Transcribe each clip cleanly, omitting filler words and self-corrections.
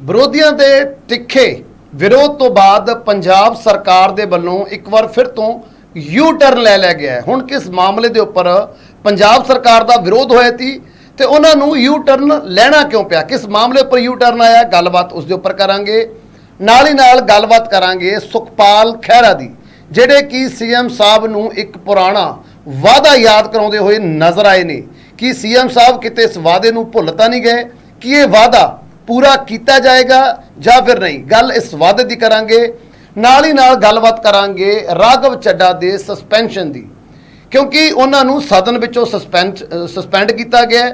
ਵਿਰੋਧੀਆਂ ਦੇ ਤਿੱਖੇ ਵਿਰੋਧ ਤੋਂ ਬਾਅਦ ਪੰਜਾਬ ਸਰਕਾਰ ਦੇ ਵੱਲੋਂ ਇੱਕ ਵਾਰ ਫਿਰ ਤੋਂ ਯੂ ਟਰਨ ਲੈ ਲਿਆ ਗਿਆ ਹੈ। ਹੁਣ ਕਿਸ ਮਾਮਲੇ ਦੇ ਉੱਪਰ ਪੰਜਾਬ ਸਰਕਾਰ ਦਾ ਵਿਰੋਧ ਹੋਇਆ ਸੀ ਤੇ ਉਹਨਾਂ ਨੂੰ ਯੂ ਟਰਨ ਲੈਣਾ ਕਿਉਂ ਪਿਆ, ਕਿਸ ਮਾਮਲੇ ਉੱਪਰ ਯੂ ਟਰਨ ਆਇਆ, ਗੱਲਬਾਤ ਉਸ ਦੇ ਉੱਪਰ ਕਰਾਂਗੇ। ਨਾਲ ਹੀ ਨਾਲ ਗੱਲਬਾਤ ਕਰਾਂਗੇ ਸੁਖਪਾਲ ਖਹਿਰਾ ਦੀ, ਜਿਹੜੇ ਕਿ ਸੀਐਮ ਸਾਹਿਬ ਨੂੰ ਇੱਕ ਪੁਰਾਣਾ ਵਾਅਦਾ ਯਾਦ ਕਰਾਉਂਦੇ ਹੋਏ ਨਜ਼ਰ ਆਏ ਨੇ ਕਿ ਸੀਐਮ ਸਾਹਿਬ ਕਿਤੇ ਇਸ ਵਾਅਦੇ ਨੂੰ ਭੁੱਲ ਤਾਂ ਨਹੀਂ ਗਏ ਕਿ ਇਹ ਵਾਅਦਾ पूरा किया जाएगा या फिर नहीं। गल इस वादे की करांगे, नाल ही नाल गलबात करांगे राघव चड्डा दे सस्पेंशन दी, क्योंकि उन्होंने सदन विचों सस्पेंड किया गया।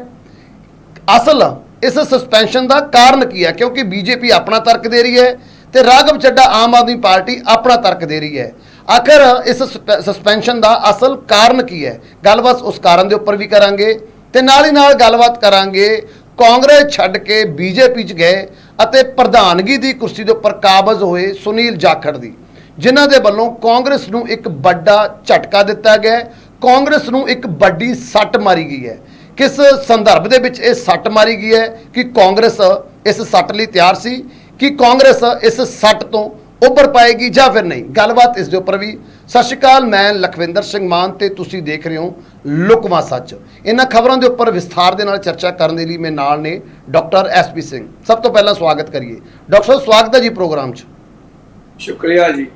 असल इस सस्पेंशन का कारण की है, क्योंकि बीजेपी अपना तर्क दे रही है तो राघव चड्डा आम आदमी पार्टी अपना तर्क दे रही है। आखिर इस सस्पेंशन का असल कारण की है, गलबात उस कारण के उपर भी करांगे। तो नाल ही नाल गलबात करांगे कांग्रेस छड्ड के बीजेपी च गए अते प्रधानगी की कुर्सी के उपर काबज होए सुनील जाखड़ दी, जिन्हां दे वल्लों कांग्रेस नूं एक बड़ा झटका दिता गया, कांग्रेस नूं एक बड़ी सट मारी गई है। किस संदर्भ दे विच इह सट मारी गई है कि कांग्रेस इस सट लई तैयार सी कि कांग्रेस इस सट तो उभर पाएगी या फिर नहीं। गलबात इस दे उपर भी। सत श्री अकाल, मैं लखविंदर सिंह मान ते तुसीं देख रहे हो लुकवा सच। इन्हां खबरों के उपर विस्तार के नाल चर्चा करने के लिए मैं नाल ने डॉक्टर SP सिंह। सब तो पहला स्वागत करिए डॉक्टर साहब, स्वागत है जी प्रोग्राम च। शुक्रिया जी।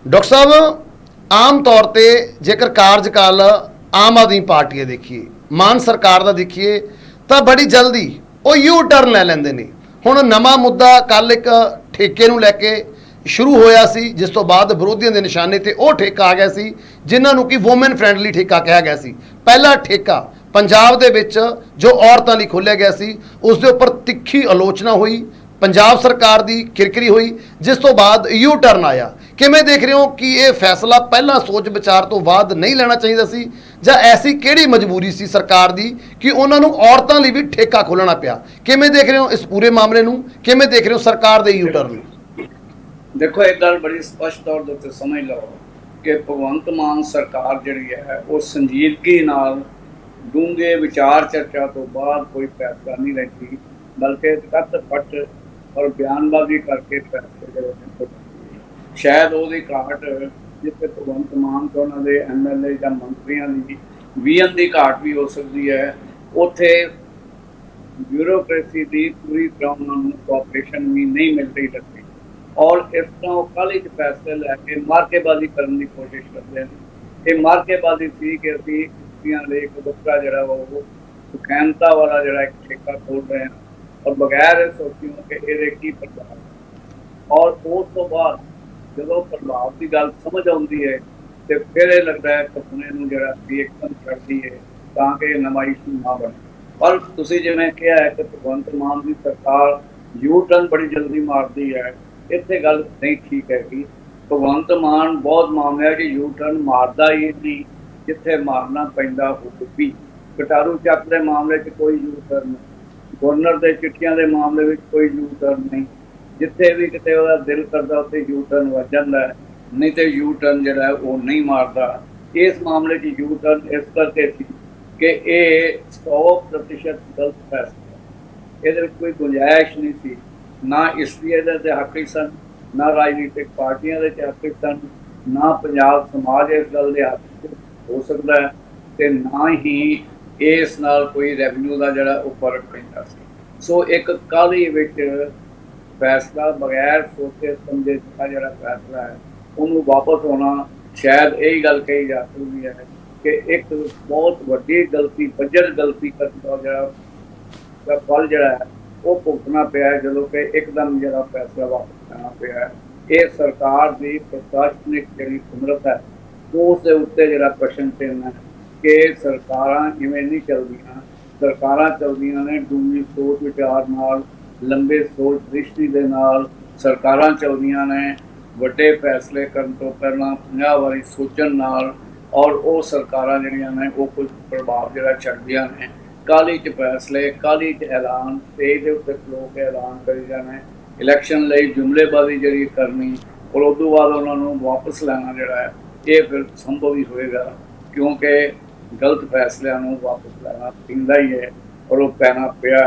डॉक्टर साहब, आम तौर पर जेकर कार्यकाल आम आदमी पार्टी है देखिए, मान सरकार का देखिए तो बड़ी जल्दी वो यू टर्न लै लैंदे ने। हुण नवां मुद्दा कल एक ठेके नूं लैके शुरू होया सी, जिस तो बाद विरोधियों के निशाने ते वो ठेका आ गया सी जिन्हां नूं कि वोमेन फ्रेंडली ठेका कहा गया सी। पहला ठेका पंजाब दे विच जो औरतां लई खोलिया गया सी, उस दे उपर तिखी आलोचना हुई, पंजाब सरकार दी किरकिरी हुई, जिस तो बाद यू टर्न आया। किवें देख रहे हो कि ये फैसला पहला सोच विचार तो बाद नहीं लेना चाहिए सी, ਜਾਂ ऐसी ਕਿਹੜੀ मजबूरी सी सरकार दी कि उन्हां नूं औरतां लई भी ठेका खोलना पिया? किवें देख रहे हो इस पूरे मामले नूं, किवें देख रहे हो सरकार दे यू टर्न? देखो, एक गल बड़ी स्पष्ट तौर ते समझ लो कि भगवंत मान सरकार जिहड़ी है वो संजीदगी नाल डूंगे विचार चर्चा तो बाद कोई फैसला नहीं लैंदी, बल्कि तट फट और बयानबाजी करके फैसले जिहड़े शायद ਉਹਦੀ घाट जिथे भगवंत मान तो उन्होंने MLA या मंत्रियों की विजन की घाट भी हो सकती है, उत्थे ब्यूरोक्रेसी की पूरी तरह उन्होंने कोऑपरेशन भी नहीं मिल रही लगती और इस तरह काली फैसले लैके मार्केबाजी करने की कोशिश करते हैं। ये मार्केबाजी थी कि अभी एक बच्चा जरा वो सुखैनता वाला जरा एक ठेका खोल रहे हैं और बगैर सोचियों कि ये की प्रभाव, और उस तो बाद जो प्रभाव की गल समझ आती है तो फिर यह लगता है कपने जरा एकदम छड़ती है ताकि नवा इशू ना बने। पर तुसी जिवें कहा है कि भगवंत मान की सरकार यू टर्न बड़ी जल्दी मारती है, इतने गल नहीं ठीक है कि भगवंत मान बहुत मामले कि यू टर्न मारदा ही नहीं, जिथे मारना पैंदा हो भी। कटारू चक के मामले कोई यू टर्न नहीं, गवर्नर के चिट्ठियां के मामले में कोई यू टर्न नहीं, जिथे भी किते ओहदा दिल करदा उत्थे यू टर्न वज जांदा है, नहीं तो यू टर्न जिहड़ा वो नहीं मारदा। इस मामले की यू टर्न इस करके सी कि ये 100% गलत फैसला, ये कोई गुंजाइश नहीं सी, ना इसलिए इहदे हक़ी सन, ना राजनीतिक पार्टियां दे हक़ी सन, ना पंजाब समाज इस गल दे हक़ हो सकता है, ते ना ही इस नाल कोई रेवन्यू का जिहड़ा वो फर्क पैंदा सी। सो एक काहली विच फैसला बगैर सोचे समझे जिहड़ा फैसला है उन्होंने वापस होना, शायद यही गल कही जा सकती है कि एक बहुत वड्डी गलती बजट गलती करने का फल जिहड़ा है वो भुगतना पिया है, जो कि एकदम जिहड़ा फैसला वापस लेना पिया है। ये सरकार की प्रशासनिक जिहड़ी समर्थ है उस उत्ते जिहड़ा प्रश्न चिन्ह है कि सरकारां इवें नहीं चलदियां, सरकारां चलदियां ने डूंगी सोच विचार नाल, लंबे सोच दृष्टि के नाल सरकारां चलदियां ने, वड्डे फैसले करन तो पहलां 50 वारी सोचण नाल, और वो सरकारां जिहड़ियां ने वो कुछ प्रभाव जिहड़ा छड्डदियां ने, काली च फैसले, काली च ऐलान, स्टेज दे उत्ते खलो के ऐलान करी जाने, इलैक्शन लई जुमलेबाजी जिहड़ी करनी और उस तो बाद उन्हां नूं वापस लैना जिहड़ा है ये फिर संभव ही होएगा, क्योंकि गलत फैसलों को वापस लैना पैंदा ही है और वो पैना पिया।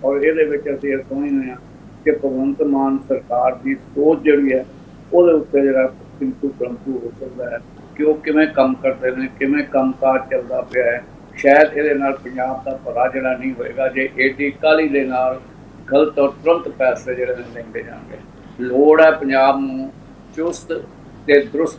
ਔਰ ਇਹਦੇ ਵਿੱਚ ਅਸੀਂ ਇਹ ਸਮਝਦੇ ਹਾਂ ਕਿ ਭਗਵੰਤ ਮਾਨ ਸਰਕਾਰ ਦੀ ਸੋਚ ਜਿਹੜੀ ਹੈ ਉਹਦੇ ਉੱਤੇ ਜਿਹੜਾ ਕਿੰਤੂ ਪ੍ਰੰਤੂ ਹੋ ਸਕਦਾ ਹੈ ਕਿ ਉਹ ਕਿਵੇਂ ਕੰਮ ਕਰਦੇ ਨੇ, ਕਿਵੇਂ ਕੰਮਕਾਜ ਚੱਲਦਾ ਪਿਆ ਹੈ। ਸ਼ਾਇਦ ਇਹਦੇ ਨਾਲ ਪੰਜਾਬ ਦਾ ਭਲਾ ਜਿਹੜਾ ਨਹੀਂ ਹੋਏਗਾ ਜੇ ਏਡੀ ਕਾਹਲੀ ਦੇ ਨਾਲ ਗਲਤ ਔਰ ਤੁਰੰਤ ਫੈਸਲੇ ਜਿਹੜੇ ਨੇ ਲੈਂਦੇ ਜਾਣਗੇ। ਲੋੜ ਹੈ ਪੰਜਾਬ ਨੂੰ ਚੁਸਤ ਤੇ ਦਰੁਸਤ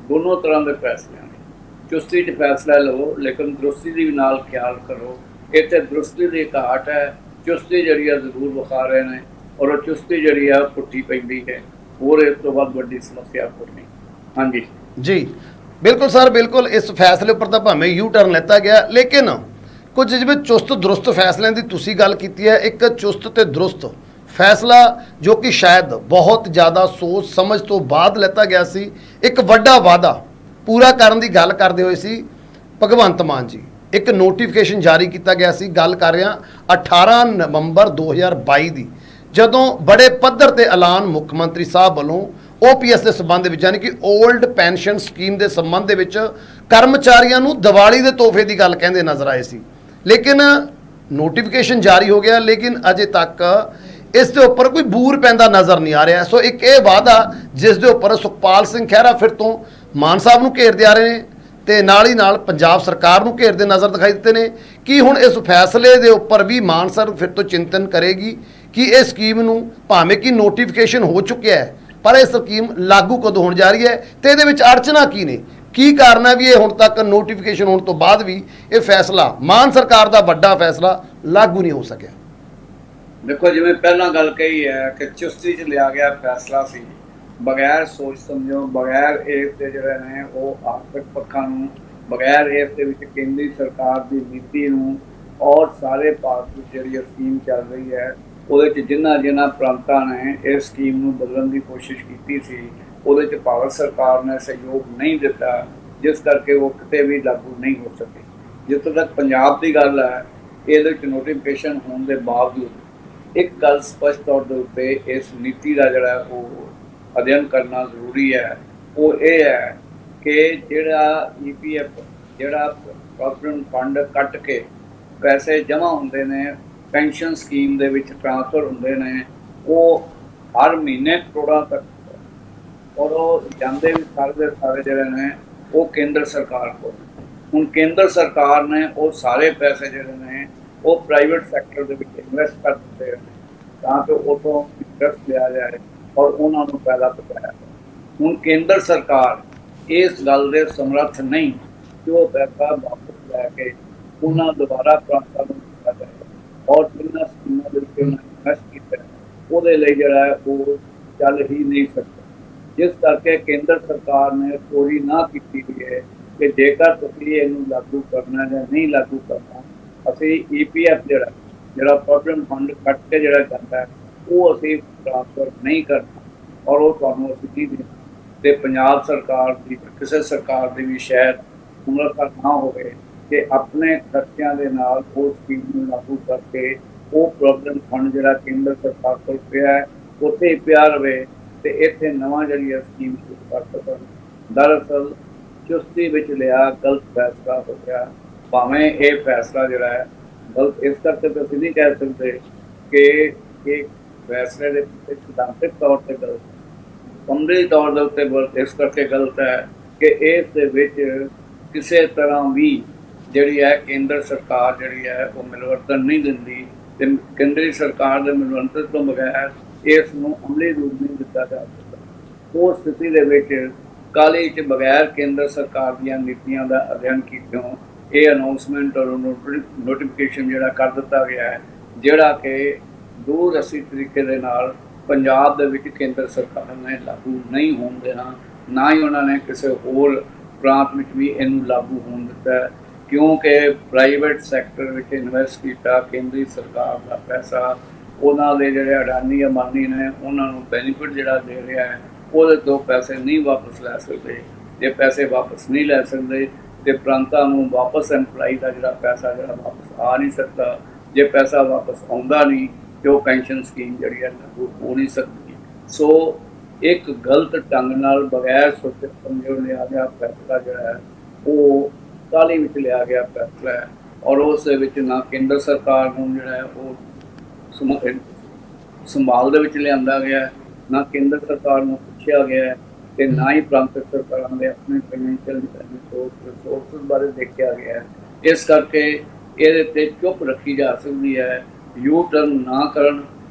ਦੋਨੋਂ ਤਰ੍ਹਾਂ ਦੇ ਫੈਸਲਿਆਂ ਦੀ। ਚੁਸਤੀ 'ਚ ਫੈਸਲਾ ਲਵੋ ਲੇਕਿਨ ਦਰੁਸਤੀ ਦੀ ਵੀ ਨਾਲ ਖਿਆਲ ਕਰੋ। ਇੱਥੇ ਦਰੁਸਤੀ ਦੀ ਘਾਟ ਹੈ, ਚੁਸਤੀ ਜਿਹੜੀ ਆ ਜ਼ਰੂਰ ਵਿਖਾ ਰਹੇ ਨੇ ਔਰ ਉਹ ਚੁਸਤੀ ਜਿਹੜੀ ਆ ਪੁੱਠੀ ਪੈਂਦੀ ਹੈ। ਹੋਰ ਇਸ ਤੋਂ ਵੱਧ ਵੱਡੀ ਸਮੱਸਿਆ ਕੋਈ ਨਹੀਂ। ਹਾਂਜੀ ਜੀ ਬਿਲਕੁਲ ਸਰ, ਬਿਲकुल इस फैसले ਉੱਪਰ ਤਾਂ ਭਾਵੇਂ ਯੂ ਟਰਨ ਲੈਤਾ ਗਿਆ, ਲੇਕਿਨ ਕੁਝ ਜਿਵੇਂ ਚੁਸਤ ਦਰੁਸਤ ਫੈਸਲਿਆਂ ਦੀ ਤੁਸੀਂ ਗੱਲ ਕੀਤੀ ਹੈ, ਇੱਕ ਚੁਸਤ ਤੇ ਦਰੁਸਤ ਫੈਸਲਾ ਜੋ ਕਿ ਸ਼ਾਇਦ ਬਹੁਤ ਜ਼ਿਆਦਾ ਸੋਚ ਸਮਝ ਤੋਂ ਬਾਅਦ ਲੈਤਾ ਗਿਆ ਸੀ, ਇੱਕ ਵੱਡਾ ਵਾਅਦਾ ਪੂਰਾ ਕਰਨ ਦੀ ਗੱਲ ਕਰਦੇ ਹੋਏ ਸੀ ਭਗਵੰਤ ਮਾਨ ਜੀ। ਇੱਕ ਨੋਟੀਫਿਕੇਸ਼ਨ ਜਾਰੀ ਕੀਤਾ ਗਿਆ ਸੀ, ਗੱਲ ਕਰ ਰਿਹਾ 18 ਨਵੰਬਰ 2022 ਦੀ, ਜਦੋਂ ਬੜੇ ਪੱਧਰ ਤੇ ਐਲਾਨ ਮੁੱਖ ਮੰਤਰੀ ਸਾਹਿਬ ਵੱਲੋਂ OPS ਦੇ ਸੰਬੰਧ ਵਿੱਚ ਯਾਨੀ ਕਿ 올ਡ ਪੈਨਸ਼ਨ ਸਕੀਮ ਦੇ ਸੰਬੰਧ ਦੇ ਵਿੱਚ ਕਰਮਚਾਰੀਆਂ ਨੂੰ ਦੀਵਾਲੀ ਦੇ ਤੋਹਫੇ ਦੀ ਗੱਲ ਕਹਿੰਦੇ ਨਜ਼ਰ ਆਏ ਸੀ। ਲੇਕਿਨ ਨੋਟੀਫਿਕੇਸ਼ਨ ਜਾਰੀ ਹੋ ਗਿਆ, ਲੇਕਿਨ ਅਜੇ ਤੱਕ ਇਸ ਦੇ ਉੱਪਰ ਕੋਈ ਬੂਰ ਪੈਂਦਾ ਨਜ਼ਰ ਨਹੀਂ ਆ ਰਿਹਾ। ਸੋ ਇੱਕ ਇਹ ਵਾਅਦਾ ਜਿਸ ਦੇ ਉੱਪਰ ਸੁਖਪਾਲ ਸਿੰਘ ਖਹਿਰਾ ਫਿਰ ਤੋਂ ਮਾਨ ਸਾਹਿਬ ਨੂੰ ਘੇਰਦੇ ਆ ਰਹੇ ਨੇ ਤੇ ਨਾਲ ਹੀ ਨਾਲ ਪੰਜਾਬ ਸਰਕਾਰ ਨੂੰ ਘੇਰਦੇ ਨਜ਼ਰ ਦਿਖਾਈ ਦਿੱਤੇ ਨੇ ਕਿ ਹੁਣ ਇਸ ਫੈਸਲੇ ਦੇ ਉੱਪਰ ਵੀ ਮਾਨ ਸਾਹਿਬ ਫਿਰ ਤੋਂ ਚਿੰਤਨ ਕਰੇਗੀ ਕਿ ਇਹ ਸਕੀਮ ਨੂੰ ਭਾਵੇਂ ਕਿ ਨੋਟੀਫਿਕੇਸ਼ਨ ਹੋ ਚੁੱਕਿਆ ਹੈ ਪਰ ਇਹ ਸਕੀਮ ਲਾਗੂ ਕਦੋਂ ਹੋਣ ਜਾ ਰਹੀ ਹੈ ਤੇ ਇਹਦੇ ਵਿੱਚ ਅੜਚਨਾ ਕੀ ਨੇ, ਕੀ ਕਾਰਨ ਹੈ ਵੀ ਇਹ ਹੁਣ ਤੱਕ ਨੋਟੀਫਿਕੇਸ਼ਨ ਹੋਣ ਤੋਂ ਬਾਅਦ ਵੀ ਇਹ ਫੈਸਲਾ ਮਾਨ ਸਰਕਾਰ ਦਾ ਵੱਡਾ ਫੈਸਲਾ ਲਾਗੂ ਨਹੀਂ ਹੋ ਸਕਿਆ। ਦੇਖੋ ਜਿਵੇਂ ਪਹਿਲਾਂ ਗੱਲ ਕਹੀ ਹੈ ਕਿ ਚੁਸਤੀ 'ਚ ਲਿਆ ਗਿਆ ਫੈਸਲਾ ਸੀ, ਬਗੈਰ ਸੋਚ ਸਮਝੋ, ਬਗੈਰ ਇਸ ਦੇ ਜਿਹੜੇ ਨੇ ਉਹ ਆਰਥਿਕ ਪੱਖਾਂ ਨੂੰ, ਬਗੈਰ ਇਸ ਦੇ ਵਿੱਚ ਕੇਂਦਰੀ ਸਰਕਾਰ ਦੀ ਨੀਤੀ ਨੂੰ ਔਰ ਸਾਰੇ ਭਾਰਤ ਵਿੱਚ ਜਿਹੜੀ ਸਕੀਮ ਚੱਲ ਰਹੀ ਹੈ ਉਹਦੇ 'ਚ ਜਿਨ੍ਹਾਂ ਪ੍ਰਾਂਤਾਂ ਨੇ ਇਸ ਸਕੀਮ ਨੂੰ ਬਦਲਣ ਦੀ ਕੋਸ਼ਿਸ਼ ਕੀਤੀ ਸੀ ਉਹਦੇ 'ਚ ਭਾਰਤ ਸਰਕਾਰ ਨੇ ਸਹਿਯੋਗ ਨਹੀਂ ਦਿੱਤਾ, ਜਿਸ ਕਰਕੇ ਉਹ ਕਿਤੇ ਵੀ ਲਾਗੂ ਨਹੀਂ ਹੋ ਸਕੇ। ਜਿੱਥੋਂ ਤੱਕ ਪੰਜਾਬ ਦੀ ਗੱਲ ਹੈ, ਇਹਦੇ ਵਿੱਚ ਨੋਟੀਫਿਕੇਸ਼ਨ ਹੋਣ ਦੇ ਬਾਵਜੂਦ ਇੱਕ ਗੱਲ ਸਪਸ਼ਟ ਤੌਰ ਦੇ ਉੱਤੇ ਇਸ ਨੀਤੀ ਦਾ ਜਿਹੜਾ ਉਹ ਅਧਿਐਨ ਕਰਨਾ ਜ਼ਰੂਰੀ ਹੈ। ਉਹ ਇਹ ਹੈ ਕਿ ਜਿਹੜਾ EPF ਜਿਹੜਾ ਪ੍ਰੋਵੀਡੈਂਟ ਫੰਡ ਕੱਟ ਕੇ ਪੈਸੇ ਜਮ੍ਹਾਂ ਹੁੰਦੇ ਨੇ ਪੈਨਸ਼ਨ ਸਕੀਮ ਦੇ ਵਿੱਚ ਟ੍ਰਾਂਸਫਰ ਹੁੰਦੇ ਨੇ, ਉਹ ਹਰ ਮਹੀਨੇ ਕਰੋੜਾਂ ਤੱਕ ਔਰ ਉਹ ਜਾਂਦੇ ਵੀ ਸਾਰੇ ਦੇ ਸਾਰੇ ਜਿਹੜੇ ਨੇ ਉਹ ਕੇਂਦਰ ਸਰਕਾਰ ਕੋਲ। ਹੁਣ ਕੇਂਦਰ ਸਰਕਾਰ ਨੇ ਉਹ ਸਾਰੇ ਪੈਸੇ ਜਿਹੜੇ ਨੇ ਉਹ ਪ੍ਰਾਈਵੇਟ ਸੈਕਟਰ ਦੇ ਵਿੱਚ ਇਨਵੈਸਟ ਕਰ ਦਿੱਤੇ ਤਾਂ ਕਿ ਉਤੋਂ ਇੰਟਰਸਟ ਲਿਆ ਜਾਏ ਔਰ ਉਹਨਾਂ ਨੂੰ ਪੈਦਾ ਪਕਾਇਆ। ਹੁਣ ਕੇਂਦਰ ਸਰਕਾਰ ਇਸ ਗੱਲ ਦੇ ਸਮਰੱਥ ਨਹੀਂ ਕਿ ਉਹ ਪੈਸਾ ਵਾਪਸ ਲੈ ਕੇ ਉਹਨਾਂ ਦੁਬਾਰਾ ਪ੍ਰਾਂਤਾਂ ਨੂੰ ਦਿੱਤਾ ਜਾਏ ਔਰ ਜਿਨ੍ਹਾਂ ਸਕੀਮਾਂ ਦੇ ਵਿੱਚ ਉਹਨਾਂ ਇਨਵੈਸਟ ਕੀਤਾ ਉਹਦੇ ਲਈ ਜਿਹੜਾ ਹੈ ਉਹ ਚੱਲ ਹੀ ਨਹੀਂ ਸਕਦਾ। ਜਿਸ ਕਰਕੇ ਕੇਂਦਰ ਸਰਕਾਰ ਨੇ ਚੋਰੀ ਨਾ ਕੀਤੀ ਹੋਈ ਹੈ ਕਿ ਜੇਕਰ ਤੁਸੀਂ ਇਹਨੂੰ ਲਾਗੂ ਕਰਨਾ ਜਾਂ ਨਹੀਂ ਲਾਗੂ ਕਰਨਾ, ਅਸੀਂ EPF ਜਿਹੜਾ ਪ੍ਰੋਵੀਡੈਂਟ ਫੰਡ ਕੱਟ ਕੇ ਜਿਹੜਾ ਜਾਂਦਾ ਹੈ ਉਹ ਅਸੀਂ ਟ੍ਰਾਂਸਫਰ ਨਹੀਂ ਕਰਨਾ ਔਰ ਉਹ ਤੁਹਾਨੂੰ ਅਸੀਂ ਨਹੀਂ ਦੇਣਾ। ਅਤੇ ਪੰਜਾਬ ਸਰਕਾਰ ਦੀ ਕਿਸੇ ਸਰਕਾਰ ਦੀ ਵੀ ਸ਼ਾਇਦ ਸਮਰੱਥਾ ਨਾ ਹੋਵੇ ਕਿ ਆਪਣੇ ਖਰਚਿਆਂ ਦੇ ਨਾਲ ਉਹ ਸਕੀਮ ਨੂੰ ਲਾਗੂ ਕਰਕੇ ਉਹ ਪ੍ਰੋਵੀਡੈਂਟ ਫੰਡ ਜਿਹੜਾ ਕੇਂਦਰ ਸਰਕਾਰ ਕੋਲ ਪਿਆ ਹੈ ਉੱਥੇ ਹੀ ਪਿਆ ਰਹੇ ਤੇ ਇੱਥੇ ਨਵਾਂ ਜਿਹੜੀ ਸਕੀਮ ਸ਼ੁਰੂ ਕਰ ਸਕਣ। ਦਰਅਸਲ ਚੁਸਤੀ ਵਿੱਚ ਲਿਆ ਗਲਤ ਫੈਸਲਾ ਹੋ ਗਿਆ। ਭਾਵੇਂ ਇਹ ਫੈਸਲਾ ਜਿਹੜਾ ਹੈ ਗਲਤ ਇਸ ਕਰਕੇ ਤਾਂ ਅਸੀਂ ਨਹੀਂ ਕਹਿ ਸਕਦੇ ਕਿ ਇਹ ਫੈਸਲੇ ਦੇ ਸਿਧਾਂਤਕ ਤੌਰ 'ਤੇ ਗਲਤ, ਅਮਲੀ ਤੌਰ ਦੇ ਉੱਤੇ ਇਸ ਕਰਕੇ ਗਲਤ ਹੈ ਕਿ ਇਸ ਦੇ ਵਿੱਚ ਕਿਸੇ ਤਰ੍ਹਾਂ ਵੀ ਜਿਹੜੀ ਹੈ ਕੇਂਦਰ ਸਰਕਾਰ ਜਿਹੜੀ ਹੈ ਉਹ ਮਿਲਵਰਤਨ ਨਹੀਂ ਦਿੰਦੀ ਅਤੇ ਕੇਂਦਰੀ ਸਰਕਾਰ ਦੇ ਮਿਲਵਰਤਨ ਤੋਂ ਬਗੈਰ ਇਸ ਨੂੰ ਅਮਲੀ ਰੂਪ ਨਹੀਂ ਦਿੱਤਾ ਜਾ ਸਕਦਾ। ਉਸ ਸਥਿਤੀ ਦੇ ਵਿੱਚ ਕਾਹਲੀ 'ਚ ਬਗੈਰ ਕੇਂਦਰ ਸਰਕਾਰ ਦੀਆਂ ਨੀਤੀਆਂ ਦਾ ਅਧਿਐਨ ਕੀਤਿਓਂ ਇਹ ਅਨਾਊਂਸਮੈਂਟ ਔਰ ਨੋਟੀਫਿਕੇਸ਼ਨ ਜਿਹੜਾ ਕਰ ਦਿੱਤਾ ਗਿਆ ਹੈ, ਜਿਹੜਾ ਕਿ ਦੂਰਅਸੀ ਤਰੀਕੇ ਦੇ ਨਾਲ ਪੰਜਾਬ ਦੇ ਵਿੱਚ ਕੇਂਦਰ ਸਰਕਾਰ ਨੇ ਲਾਗੂ ਨਹੀਂ ਹੋਣ ਦੇਣਾ, ਨਾ ਹੀ ਉਹਨਾਂ ਨੇ ਕਿਸੇ ਹੋਰ ਪ੍ਰਾਂਤ ਵਿੱਚ ਵੀ ਇਹਨੂੰ ਲਾਗੂ ਹੋਣ ਦਿੱਤਾ, ਕਿਉਂਕਿ ਪ੍ਰਾਈਵੇਟ ਸੈਕਟਰ ਵਿੱਚ ਇਨਵੈਸਟ ਕੀਤਾ ਕੇਂਦਰੀ ਸਰਕਾਰ ਦਾ ਪੈਸਾ ਉਹਨਾਂ ਦੇ ਜਿਹੜੇ ਅਡਾਨੀ ਅੰਬਾਨੀ ਨੇ ਉਹਨਾਂ ਨੂੰ ਬੈਨੀਫਿਟ ਜਿਹੜਾ ਦੇ ਰਿਹਾ ਹੈ ਉਹਦੇ ਤੋਂ ਪੈਸੇ ਨਹੀਂ ਵਾਪਸ ਲੈ ਸਕਦੇ। ਜੇ ਪੈਸੇ ਵਾਪਸ ਨਹੀਂ ਲੈ ਸਕਦੇ ਤੇ ਪ੍ਰਾਂਤਾਂ ਨੂੰ ਵਾਪਸ ਐਮਪਲਾਈ ਦਾ ਜਿਹੜਾ ਪੈਸਾ ਜਿਹੜਾ ਵਾਪਸ ਆ ਨਹੀਂ ਸਕਦਾ। ਜੇ ਪੈਸਾ ਵਾਪਸ ਆਉਂਦਾ ਨਹੀਂ ਤੇ ਉਹ ਪੈਨਸ਼ਨ ਸਕੀਮ ਜਿਹੜੀ ਹੈ ਲਾਗੂ ਹੋ ਨਹੀਂ ਸਕਦੀ। ਸੋ ਇੱਕ ਗਲਤ ਢੰਗ ਨਾਲ ਬਗੈਰ ਸੋਚੇ ਸਮਝੇ ਲਿਆ ਗਿਆ ਫੈਸਲਾ ਜਿਹੜਾ ਹੈ ਉਹ ਕਾਹਲੀ ਵਿੱਚ ਲਿਆ ਗਿਆ ਫੈਸਲਾ ਹੈ ਔਰ ਉਸ ਦੇ ਵਿੱਚ ਨਾ ਕੇਂਦਰ ਸਰਕਾਰ ਨੂੰ ਜਿਹੜਾ ਹੈ ਉਹ ਸੰਭਾਲ ਦੇ ਵਿੱਚ ਲਿਆਂਦਾ ਗਿਆ, ਨਾ ਕੇਂਦਰ ਸਰਕਾਰ ਨੂੰ ਪੁੱਛਿਆ ਗਿਆ ਤੇ ਨਾ ਹੀ ਪ੍ਰਾਂਤਕ ਸਰਕਾਰਾਂ ਦੇ ਆਪਣੇ ਫਾਈਨੈਂਸ਼ੀਅਲ ਰਿਸੋਰਸਿਸ ਬਾਰੇ ਦੇਖਿਆ ਗਿਆ। ਇਸ ਕਰਕੇ ਇਹਦੇ ਤੇ ਚੁੱਪ ਰੱਖੀ ਜਾ ਸਕਦੀ ਹੈ। ਯੂ ਟਰਨ ਨਾ ਕਰਨ,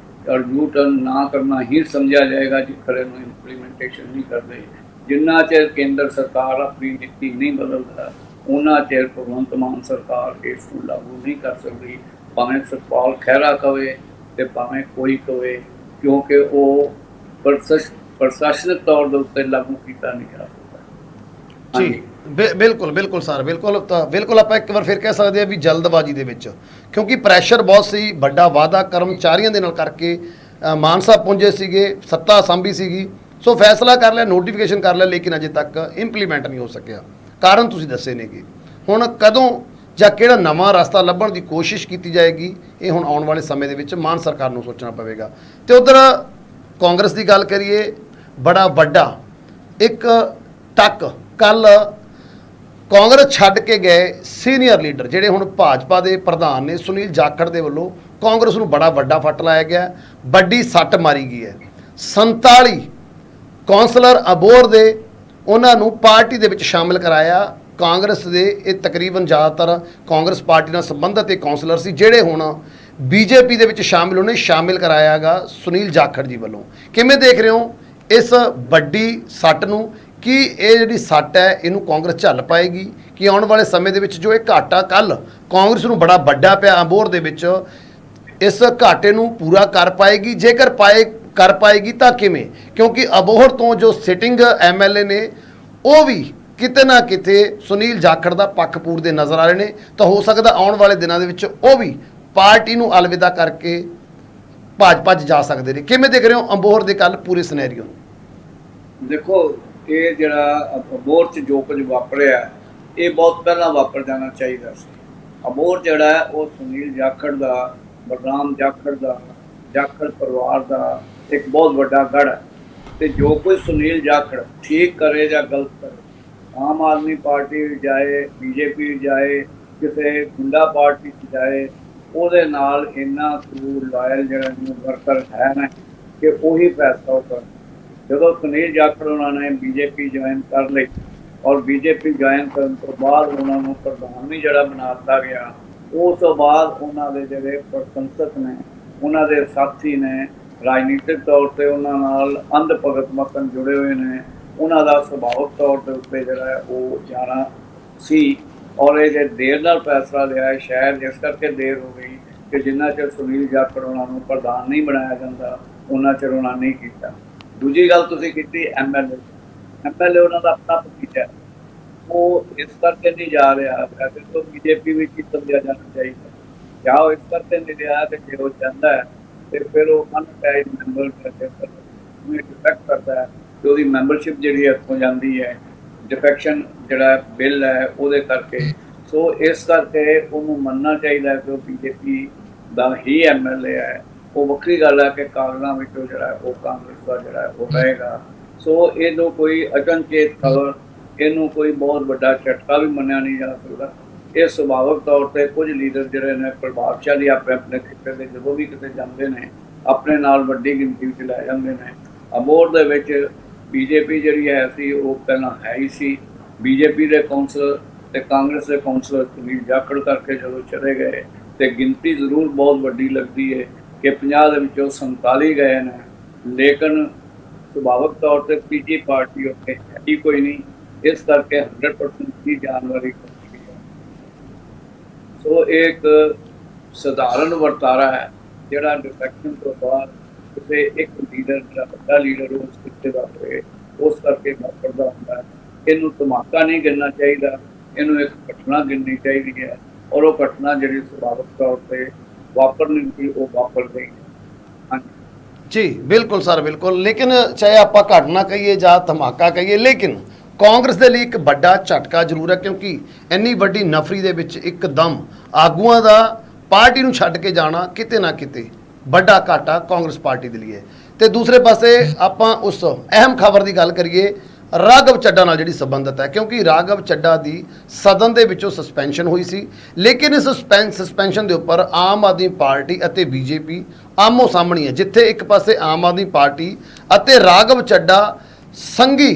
ਔਰ ਯੂ ਟਰਨ ਨਾ ਕਰਨਾ ਹੀ ਸਮਝਿਆ ਜਾਏਗਾ ਜੇ ਖਰੇ ਨੂੰ ਇੰਪਲੀਮੈਂਟੇਸ਼ਨ ਨਹੀਂ ਕਰਦੇ। ਜਿੰਨਾ ਚਿਰ ਕੇਂਦਰ ਸਰਕਾਰ ਆਪਣੀ ਨੀਤੀ ਨਹੀਂ ਬਦਲਦਾ, ਉਹਨਾਂ ਚਿਰ ਭਗਵੰਤ ਮਾਨ ਸਰਕਾਰ ਇਸ ਨੂੰ ਲਾਗੂ ਨਹੀਂ ਕਰ ਸਕਦੀ, ਭਾਵੇਂ ਸਤਪਾਲ ਖਹਿਰਾ ਕਵੇ ਤੇ ਭਾਵੇਂ ਕੋਈ ਕਵੇ, ਕਿਉਂਕਿ ਉਹ ਪ੍ਰਸ਼ਾਸਨਿਕ ਤੌਰ ਦੇ ਉੱਤੇ ਲਾਗੂ ਕੀਤਾ ਨਹੀਂ ਜਾ ਸਕਦਾ। ਜੀ ਬਿਲਕੁਲ ਬਿਲਕੁਲ ਸਰ, ਬਿਲਕੁਲ। ਤਾਂ ਬਿਲਕੁਲ ਆਪਾਂ ਇੱਕ ਵਾਰ ਫਿਰ ਕਹਿ ਸਕਦੇ ਹਾਂ ਵੀ ਜਲਦਬਾਜ਼ੀ ਦੇ ਵਿੱਚ, ਕਿਉਂਕਿ ਪ੍ਰੈਸ਼ਰ ਬਹੁਤ ਸੀ, ਵੱਡਾ ਵਾਅਦਾ ਕਰਮਚਾਰੀਆਂ ਦੇ ਨਾਲ ਕਰਕੇ ਮਾਨ ਸਾਹਿਬ ਪਹੁੰਚੇ ਸੀਗੇ, ਸੱਤਾ ਸਾਂਭੀ ਸੀਗੀ, ਸੋ ਫੈਸਲਾ ਕਰ ਲਿਆ, ਨੋਟੀਫਿਕੇਸ਼ਨ ਕਰ ਲਿਆ, ਲੇਕਿਨ ਅਜੇ ਤੱਕ ਇੰਪਲੀਮੈਂਟ ਨਹੀਂ ਹੋ ਸਕਿਆ। ਕਾਰਨ ਤੁਸੀਂ ਦੱਸੇ ਨੇਗੇ। ਹੁਣ ਕਦੋਂ ਜਾਂ ਕਿਹੜਾ ਨਵਾਂ ਰਸਤਾ ਲੱਭਣ ਦੀ ਕੋਸ਼ਿਸ਼ ਕੀਤੀ ਜਾਏਗੀ, ਇਹ ਹੁਣ ਆਉਣ ਵਾਲੇ ਸਮੇਂ ਦੇ ਵਿੱਚ ਮਾਨ ਸਰਕਾਰ ਨੂੰ ਸੋਚਣਾ ਪਵੇਗਾ। ਤੇ ਉਧਰ ਕਾਂਗਰਸ ਦੀ ਗੱਲ ਕਰੀਏ, ਬੜਾ ਵੱਡਾ ਇੱਕ ਟੱਕ ਕੱਲ ਕਾਂਗਰਸ ਛੱਡ ਕੇ ਗਏ ਸੀਨੀਅਰ ਲੀਡਰ ਜਿਹੜੇ ਹੁਣ ਭਾਜਪਾ ਦੇ ਪ੍ਰਧਾਨ ਨੇ ਸੁਨੀਲ ਜਾਖੜ ਦੇ ਵੱਲੋਂ ਕਾਂਗਰਸ ਨੂੰ ਬੜਾ ਵੱਡਾ ਫੱਟ ਲਾਇਆ ਗਿਆ, ਵੱਡੀ ਸੱਟ ਮਾਰੀ ਗਈ ਹੈ। 47 ਕੌਂਸਲਰ ਅਬੋਹਰ ਦੇ ਉਹਨਾਂ ਨੂੰ ਪਾਰਟੀ ਦੇ ਵਿੱਚ ਸ਼ਾਮਿਲ ਕਰਾਇਆ। ਕਾਂਗਰਸ ਦੇ ਇਹ ਤਕਰੀਬਨ ਜ਼ਿਆਦਾਤਰ ਕਾਂਗਰਸ ਪਾਰਟੀ ਨਾਲ ਸੰਬੰਧਿਤ ਇਹ ਕੌਂਸਲਰ ਸੀ, ਜਿਹੜੇ ਹੁਣ ਬੀਜੇਪੀ ਦੇ ਵਿੱਚ ਸ਼ਾਮਿਲ ਕਰਾਇਆਗਾ ਸੁਨੀਲ ਜਾਖੜ ਜੀ ਵੱਲੋਂ। ਕਿਵੇਂ ਦੇਖ ਰਹੇ ਹੋ ਇਸ ਵੱਡੀ ਸੱਟ ਨੂੰ? ਕਿ ਇਹ ਜਿਹੜੀ ਸੱਟ ਹੈ ਇਹਨੂੰ ਕਾਂਗਰਸ ਝੱਲ ਪਾਏਗੀ ਕਿ ਆਉਣ ਵਾਲੇ ਸਮੇਂ ਦੇ ਵਿੱਚ ਜੋ ਇਹ ਘਾਟਾ ਕੱਲ ਕਾਂਗਰਸ ਨੂੰ ਬੜਾ ਵੱਡਾ ਪਿਆ ਅਬੋਹਰ ਦੇ ਵਿੱਚ, ਇਸ ਘਾਟੇ ਨੂੰ ਪੂਰਾ ਕਰ ਪਾਏਗੀ? ਜੇਕਰ ਕਰ ਪਾਏਗੀ ਤਾਂ ਕਿਵੇਂ? ਕਿਉਂਕਿ ਅਬੋਹਰ ਤੋਂ ਜੋ ਸਿਟਿੰਗ ਐਮਐਲਏ ਨੇ ਉਹ ਵੀ ਕਿਤੇ ਨਾ ਕਿਤੇ ਸੁਨੀਲ ਜਾਖੜ ਦਾ ਪੱਖ ਪੂਰਦੇ ਨਜ਼ਰ ਆ ਰਹੇ ਨੇ, ਤਾਂ ਹੋ ਸਕਦਾ ਆਉਣ ਵਾਲੇ ਦਿਨਾਂ ਦੇ ਵਿੱਚ ਉਹ ਵੀ ਪਾਰਟੀ ਨੂੰ ਅਲਵਿਦਾ ਕਰਕੇ ਭਾਜਪਾ 'ਚ ਜਾ ਸਕਦੇ ਨੇ। ਕਿਵੇਂ ਦੇਖ ਰਹੇ ਹੋ ਅਬੋਹਰ ਦੇ ਕੱਲ ਪੂਰੇ ਸਿਨੈਰੀਓ ਨੂੰ? ਦੇਖੋ, ਇਹ ਜਿਹੜਾ ਅਬੋਹਰ 'ਚ ਜੋ ਕੁਝ ਵਾਪਰਿਆ, ਇਹ ਬਹੁਤ ਪਹਿਲਾਂ ਵਾਪਰ ਜਾਣਾ ਚਾਹੀਦਾ ਸੀ। ਅਬੋਹਰ ਜਿਹੜਾ ਹੈ ਉਹ ਸੁਨੀਲ ਜਾਖੜ ਦਾ, ਬਲਰਾਮ ਜਾਖੜ ਦਾ, ਜਾਖੜ ਪਰਿਵਾਰ ਦਾ ਇੱਕ ਬਹੁਤ ਵੱਡਾ ਗੜ੍ਹ ਹੈ। ਤੇ ਜੋ ਕੋਈ ਸੁਨੀਲ ਜਾਖੜ ਠੀਕ ਕਰੇ ਜਾਂ ਗਲਤ ਕਰੇ, ਆਮ ਆਦਮੀ ਪਾਰਟੀ ਜਾਏ, ਬੀਜੇਪੀ ਜਾਏ, ਕਿਸੇ ਗੁੰਡਾ ਪਾਰਟੀ 'ਚ ਜਾਏ, ਉਹਦੇ ਨਾਲ ਇੰਨਾ ਕੁ ਲਾਇਲ ਜਿਹੜਾ ਵਰਕਰ ਹੈ ਨਾ ਕਿ ਉਹੀ ਫੈਸਲਾ ਉਹ ਕਰ। ਜਦੋਂ ਸੁਨੀਲ ਜਾਖੜ ਉਹਨਾਂ ਨੇ ਬੀਜੇਪੀ ਜੁਆਇਨ ਕਰ ਲਈ, ਔਰ ਬੀਜੇਪੀ ਜੁਆਇਨ ਕਰਨ ਤੋਂ ਬਾਅਦ ਉਹਨਾਂ ਨੂੰ ਪ੍ਰਧਾਨ ਵੀ ਜਿਹੜਾ ਬਣਾ ਦਿੱਤਾ ਗਿਆ, ਉਸ ਤੋਂ ਬਾਅਦ ਉਹਨਾਂ ਦੇ ਜਿਹੜੇ ਪ੍ਰਸ਼ੰਸਕ ਨੇ, ਉਹਨਾਂ ਦੇ ਸਾਥੀ ਨੇ, ਰਾਜਨੀਤਿਕ ਤੌਰ 'ਤੇ ਉਹਨਾਂ ਨਾਲ ਅੰਧ ਭਗਤ ਮਤਨ ਜੁੜੇ ਹੋਏ ਨੇ, ਉਹਨਾਂ ਦਾ ਸੁਭਾਵਿਕ ਤੌਰ ਦੇ ਉੱਤੇ ਜਿਹੜਾ ਹੈ ਉਹ ਜਾਣਾ ਸੀ। ਔਰ ਇਹ ਜੇ ਦੇਰ ਨਾਲ ਫੈਸਲਾ ਲਿਆ, ਸ਼ਾਇਦ ਇਸ ਕਰਕੇ ਦੇਰ ਹੋ ਗਈ ਕਿ ਜਿੰਨਾ ਚਿਰ ਸੁਨੀਲ ਜਾਖੜ ਉਹਨਾਂ ਨੂੰ ਪ੍ਰਧਾਨ ਨਹੀਂ ਬਣਾਇਆ ਜਾਂਦਾ, ਉਹਨਾਂ ਚਿਰ ਉਹਨਾਂ ਨਹੀਂ ਕੀਤਾ। ਦੂਜੀ ਗੱਲ ਤੁਸੀਂ ਕੀਤੀ ਐਮਐਲਏ ਉਹਨਾਂ ਦਾ ਆਪਣਾ ਭਤੀਜਾ, ਉਹ ਇਸ ਕਰਕੇ ਨਹੀਂ ਜਾ ਰਿਹਾ। ਵੈਸੇ ਤਾਂ ਬੀਜੇਪੀ ਵਿੱਚ ਹੀ ਸਮਝਿਆ ਜਾਣਾ ਚਾਹੀਦਾ, ਜਾਂ ਉਹ ਇਸ ਕਰਕੇ ਨਹੀਂ ਰਿਹਾ ਕਿ ਜੇ ਉਹ ਚਾਹੁੰਦਾ ਹੈ ਤੇ ਫਿਰ ਉਹ ਅਨਅਟੈਚਡ ਮੈਂਬਰ ਨੂੰ ਡਿਫੈਕਟ ਕਰਦਾ ਹੈ ਤੇ ਉਹਦੀ ਮੈਂਬਰਸ਼ਿਪ ਜਿਹੜੀ ਇੱਥੋਂ ਜਾਂਦੀ ਹੈ, ਡਿਫੈਕਸ਼ਨ ਜਿਹੜਾ ਬਿੱਲ ਹੈ ਉਹਦੇ ਕਰਕੇ। ਸੋ ਇਸ ਕਰਕੇ ਉਹਨੂੰ ਮੰਨਣਾ ਚਾਹੀਦਾ ਕਿ ਉਹ ਬੀਜੇਪੀ ਦਾ ਹੀ ਐਮਐਲਏ ਹੈ। ਉਹ ਵੱਖਰੀ ਗੱਲ ਹੈ ਕਿ ਕਾਗਜ਼ਾਂ ਵਿੱਚੋਂ ਜਿਹੜਾ ਉਹ ਕਾਂਗਰਸ ਦਾ ਜਿਹੜਾ ਉਹ ਰਹੇਗਾ। ਸੋ ਇਹਨੂੰ ਕੋਈ ਅਚਨਚੇਤ ਖਬਰ, ਇਹਨੂੰ ਕੋਈ ਬਹੁਤ ਵੱਡਾ ਝਟਕਾ ਵੀ ਮੰਨਿਆ ਨਹੀਂ ਜਾ ਸਕਦਾ। ਇਹ ਸੁਭਾਵਿਕ ਤੌਰ 'ਤੇ ਕੁਝ ਲੀਡਰ ਜਿਹੜੇ ਨੇ ਪ੍ਰਭਾਵਸ਼ਾਲੀ ਆਪਣੇ ਖਿੱਤੇ ਦੇ ਜਦੋਂ ਵੀ ਕਿਤੇ ਜਾਂਦੇ ਨੇ, ਆਪਣੇ ਨਾਲ ਵੱਡੀ ਗਿਣਤੀ ਵਿੱਚ ਲੈ ਜਾਂਦੇ ਨੇ। ਅਬੋਹਰ ਦੇ ਵਿੱਚ ਬੀਜੇਪੀ ਜਿਹੜੀ ਹੈ ਸੀ ਉਹ ਪਹਿਲਾਂ ਹੈ ਹੀ ਸੀ। ਬੀਜੇਪੀ ਦੇ ਕੌਂਸਲਰ ਤੇ ਕਾਂਗਰਸ ਦੇ ਕੌਂਸਲਰ ਸੁਨੀਲ ਜਾਖੜ ਕਰਕੇ ਜਦੋਂ ਚਲੇ ਗਏ ਤੇ ਗਿਣਤੀ ਜ਼ਰੂਰ ਬਹੁਤ ਵੱਡੀ ਲੱਗਦੀ ਹੈ ਕਿ 50 ਦੇ ਵਿੱਚੋਂ 47 ਗਏ ਨੇ, ਲੇਕਿਨ ਸੁਭਾਵਿਕ ਤੌਰ 'ਤੇ ਤੀਜੀ ਪਾਰਟੀ ਉੱਥੇ ਹੈ ਹੀ ਕੋਈ ਨਹੀਂ। ਇਸ ਕਰਕੇ 100% ਹੀ ਜਾਣ ਵਾਲੀ ਹੈ। ਸੋ ਇਹ ਇੱਕ ਸਧਾਰਨ ਵਰਤਾਰਾ ਹੈ ਜਿਹੜਾ ਡਿਫੈਕਸ਼ਨ ਤੋਂ ਬਾਅਦ ਕਿਸੇ ਇੱਕ ਲੀਡਰ, ਜਿਹੜਾ ਵੱਡਾ ਲੀਡਰ ਉਸ ਖਿੱਤੇ ਦਾ ਹੋਵੇ, ਉਸ ਕਰਕੇ ਵਾਪਰਦਾ ਹੁੰਦਾ ਹੈ। ਇਹਨੂੰ ਧਮਾਕਾ ਨਹੀਂ ਗਿਣਨਾ ਚਾਹੀਦਾ, ਇਹਨੂੰ ਇੱਕ ਘਟਨਾ ਗਿਣਨੀ ਚਾਹੀਦੀ ਹੈ। ਔਰ ਉਹ ਘਟਨਾ ਜਿਹੜੀ ਸੁਭਾਵਿਕ ਤੌਰ 'ਤੇ ਵਾਪਰਨੀ ਸੀ ਉਹ ਵਾਪਰ ਗਈ। ਹਾਂਜੀ ਜੀ ਬਿਲਕੁਲ ਸਰ, ਬਿਲਕੁਲ। ਲੇਕਿਨ ਚਾਹੇ ਆਪਾਂ ਘਟਨਾ ਕਹੀਏ ਜਾਂ ਧਮਾਕਾ ਕਹੀਏ, ਲੇਕਿਨ ਕਾਂਗਰਸ ਦੇ ਲਈ ਇੱਕ ਵੱਡਾ ਝਟਕਾ ਜ਼ਰੂਰ ਹੈ, ਕਿਉਂਕਿ ਇੰਨੀ ਵੱਡੀ ਨਫਰੀ ਦੇ ਵਿੱਚ ਇੱਕਦਮ ਆਗੂਆਂ ਦਾ ਪਾਰਟੀ ਨੂੰ ਛੱਡ ਕੇ ਜਾਣਾ ਕਿਤੇ ਨਾ ਕਿਤੇ ਵੱਡਾ ਘਾਟਾ ਕਾਂਗਰਸ ਪਾਰਟੀ ਦੇ ਲਈ ਹੈ। ਤੇ ਦੂਸਰੇ ਪਾਸੇ ਆਪਾਂ ਉਸ ਅਹਿਮ ਖਬਰ ਦੀ ਗੱਲ ਕਰੀਏ, ਰਾਘਵ ਚੱਡਾ ਨਾਲ ਜਿਹੜੀ ਸੰਬੰਧਿਤ ਹੈ, ਕਿਉਂਕਿ ਰਾਘਵ ਚੱਡਾ ਦੀ ਸਦਨ ਦੇ ਵਿੱਚੋਂ ਸਸਪੈਂਸ਼ਨ ਹੋਈ ਸੀ। ਲੇਕਿਨ ਇਸ ਸਸਪੈਂਸ਼ਨ ਦੇ ਉੱਪਰ ਆਮ ਆਦਮੀ ਪਾਰਟੀ ਅਤੇ ਬੀਜੇਪੀ ਆਮੋ ਸਾਹਮਣੀ ਹੈ, ਜਿੱਥੇ ਇੱਕ ਪਾਸੇ ਆਮ ਆਦਮੀ ਪਾਰਟੀ ਅਤੇ ਰਾਘਵ ਚੱਡਾ ਸੰਘੀ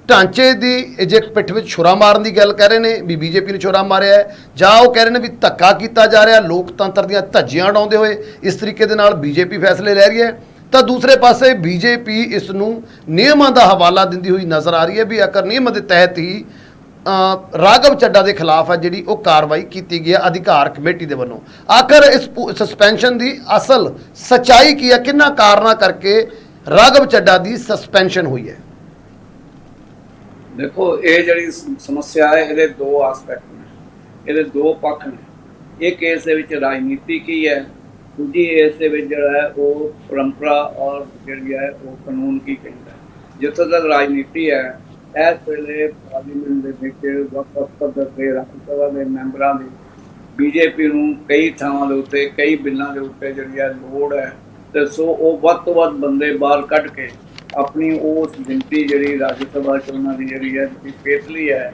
ਢਾਂਚੇ ਦੀ ਜੇ ਪਿੱਠ ਵਿੱਚ ਛੁਰਾ ਮਾਰਨ ਦੀ ਗੱਲ ਕਹਿ ਰਹੇ ਨੇ ਵੀ ਬੀਜੇਪੀ ਨੇ ਛੁਰਾ ਮਾਰਿਆ ਹੈ, ਜਾਂ ਉਹ ਕਹਿ ਰਹੇ ਨੇ ਵੀ ਧੱਕਾ ਕੀਤਾ ਜਾ ਰਿਹਾ, ਲੋਕਤੰਤਰ ਦੀਆਂ ਧੱਜੀਆਂ ਉਡਾਉਂਦੇ ਹੋਏ ਇਸ ਤਰੀਕੇ ਦੇ ਨਾਲ ਬੀਜੇਪੀ ਫੈਸਲੇ ਲੈ ਰਹੀ ਹੈ। ਤਾਂ ਦੂਸਰੇ ਪਾਸੇ ਬੀਜੇਪੀ ਇਸ ਨੂੰ ਨਿਯਮਾਂ ਦਾ ਹਵਾਲਾ ਦਿੰਦੀ ਹੋਈ ਨਜ਼ਰ ਆ ਰਹੀ ਹੈ ਵੀ ਆਖਰ ਨਿਯਮ ਦੇ ਤਹਿਤ ਹੀ ਰਾਘਵ ਚੱਡਾ ਦੇ ਖਿਲਾਫ ਹੈ ਜਿਹੜੀ ਉਹ ਕਾਰਵਾਈ ਕੀਤੀ ਗਈ ਹੈ ਅਧਿਕਾਰ ਕਮੇਟੀ ਦੇ ਵੱਲੋਂ। ਆਖਰ ਇਸ ਸਸਪੈਂਸ਼ਨ ਦੀ ਅਸਲ ਸਚਾਈ ਕੀ ਹੈ, ਕਿੰਨਾ ਕਾਰਨਾਂ ਕਰਕੇ ਰਾਘਵ ਚੱਡਾ ਦੀ ਸਸਪੈਂਸ਼ਨ ਹੋਈ ਹੈ? देखो ये जी समस्या है, ये दो आसपैक्ट ने, ये दो पक्ष ने। एक इस राजनीति की है, दूजी इस है वो परंपरा और जी है वो कानून की कहता है। जितों तक राजनीति है इस वेले पार्लीमेंट के वक्त पद्धर के राज्यसभा के मैंबरों की बीजेपी को कई थावां दे उत्ते कई बिलों के उत्ते जी है लोड़ है, तो सो वो वध तो वध बंदे बाहर कढ़ के अपनी उस गिनती जी राज्य सभा उन्होंने जी है फेसली है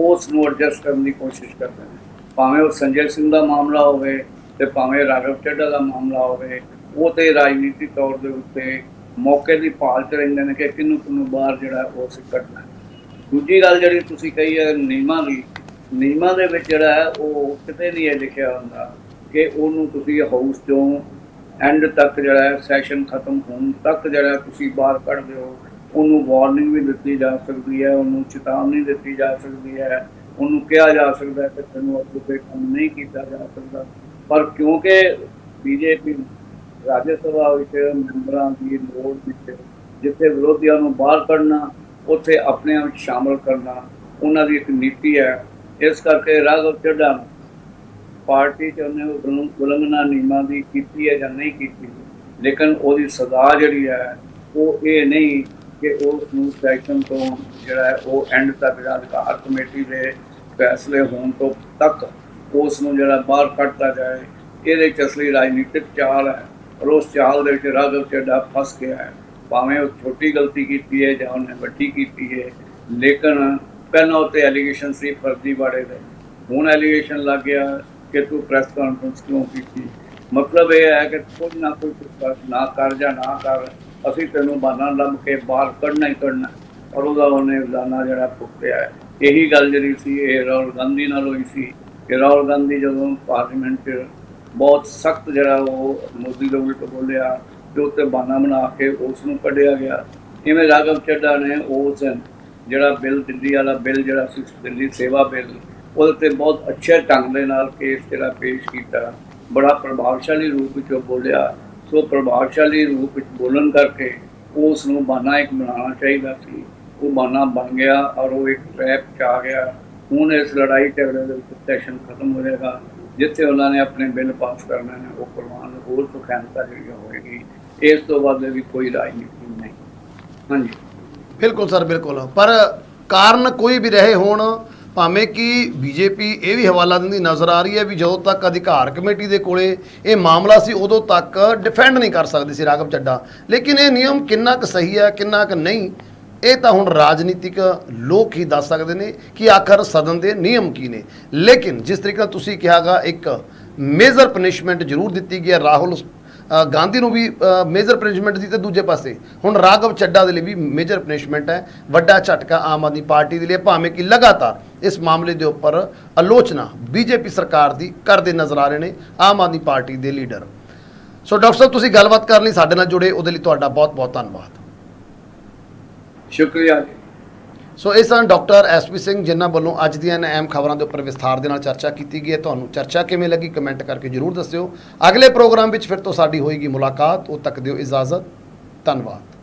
उस एडजस्ट करने की कोशिश करते हैं। भावें वो संजय सिंह का मामला होवे ते भावें राघव चड्ढा का मामला होवे, वो तो राजनीतिक तौर के उत्ते मौके की भाल च रहिंदे ने कि किनू किनू बाहर जिहड़ा वो कढ़ना है। दूजी गल जिहड़ी तुसीं कही है नियमां दी, नियमां दे विच जिहड़ा है वो किते नहीं है लिखिया हुंदा कि उहनूं तुसीं हाउस चों एंड तक जो है सैशन खत्म होने तक जो है तुम बाहर कढ़ दो, उन्होंने वार्निंग भी दी जा सकती है, उन्होंने चेतावनी दी जा सकती है, उन्होंने कहा जा सकता है कि तेन अगों कोई काम नहीं किया जा सकता। पर क्योंकि बीजेपी राज्यसभा मैंबरों की लोड़ जिथे विरोधियों को बाहर कढ़ना उत्थे अपने आप शामिल करना उन्होंने एक नीति है। इस करके राघव चड्ढा पार्टी च उन्हें उलंघना नियमां की कीती है या नहीं की, लेकिन उसकी सजा जी है वो ये नहीं कि उसनूं सैक्शन तो जो है वो एंड तक अधिकार कमेटी के फैसले होने तो तक उसनूं जो बाहर कढ़ता जाए। ये असली राजनीतिक चाल है और उस चाल के राघव चड्ढा फस गया है। भावें वो छोटी गलती की है या उन्हें वड्डी की है, लेकिन पहला उत्ते एलीगेशन सी फर्जीवाड़े दे, हुण एलीगेशन लग गया कि तू प्रेस कॉन्फ्रेंस क्यों की। मतलब यह है कि कुछ ना कुछ ना कर जा ना कर, असी तेनों बहाना लभ के बाहर कढ़ना ही कढ़ना, और वह उन्हें रोजाना जरा फुकया है। यही गल जी सी राहुल गांधी नाल हुई सी कि राहुल गांधी जो पार्लीमेंट बहुत सख्त जरा वो मोदी के उल्ट बोलिया तो उत्ते बहाना बना के उसनूं कढ़िया गया। इवें राघव चड्ढा ने उस जरा बिल दिल्ली वाला बिल जरा दिल्ली सेवा बिल उसते बहुत अच्छे ढंग के नाल केस जरा पेश किया, बड़ा प्रभावशाली रूप में बोलिया। सो प्रभावशाली रूप में बोलन करके उसनूं बहाना एक बनाना चाहिए सी, वो बहाना बन गया और वो एक ट्रैप च आ गया। हुण इस लड़ाई झगड़े के सैशन खत्म हो जाएगा, जिथे उन्होंने अपने बिल पास करने ने वो करवाने होर सुखैनता जी होएगी। इस तो बाद भी कोई राजनीति नहीं। हाँ जी बिल्कुल सर, बिल्कुल। पर कारण कोई भी रहे होण, भावें कि बीजेपी ये भी हवाला दिंदी नज़र आ रही है भी जो तक अधिकार कमेटी के कोले ये मामला सी उदों तक डिफेंड नहीं कर सकती सी राघव चड्ढा। लेकिन ये नियम कितना क सही है कितना क नहीं, ये तो हुण राजनीतिक लोग ही दस सकते हैं कि आखिर सदन के नियम की ने। लेकिन जिस तरीके तुसीं कहा एक मेजर पनिशमेंट जरूर दी गई है, राहुल गांधी ਨੂੰ भी मेजर पनिशमेंट दी, तो दूजे पासे हुण राघव चड्ढा दे लई भी मेजर पनिशमेंट है। वड्डा झटका आम आदमी पार्टी के लिए, भावें कि लगातार इस मामले के उपर आलोचना बीजेपी सरकार की करते नज़र आ रहे हैं आम आदमी पार्टी के लीडर। सो डॉक्टर साहब तुसीं गलबात करन लई साडे नाल जुड़े, उहदे लई तुहाडा बहुत बहुत धन्नवाद। शुक्रिया जी। सो इस सन डॉक्टर SP सिंह जिन्हां वल्लों अज दीआं अहम खबरां दे उपर विस्तार दे नाल चर्चा की गई है। तुहानूं चर्चा किवें लगी कमेंट करके जरूर दस्सिओ। अगले प्रोग्राम विच फिर तो साडी होएगी मुलाकात, उद तक दिओ इजाजत। धन्नवाद।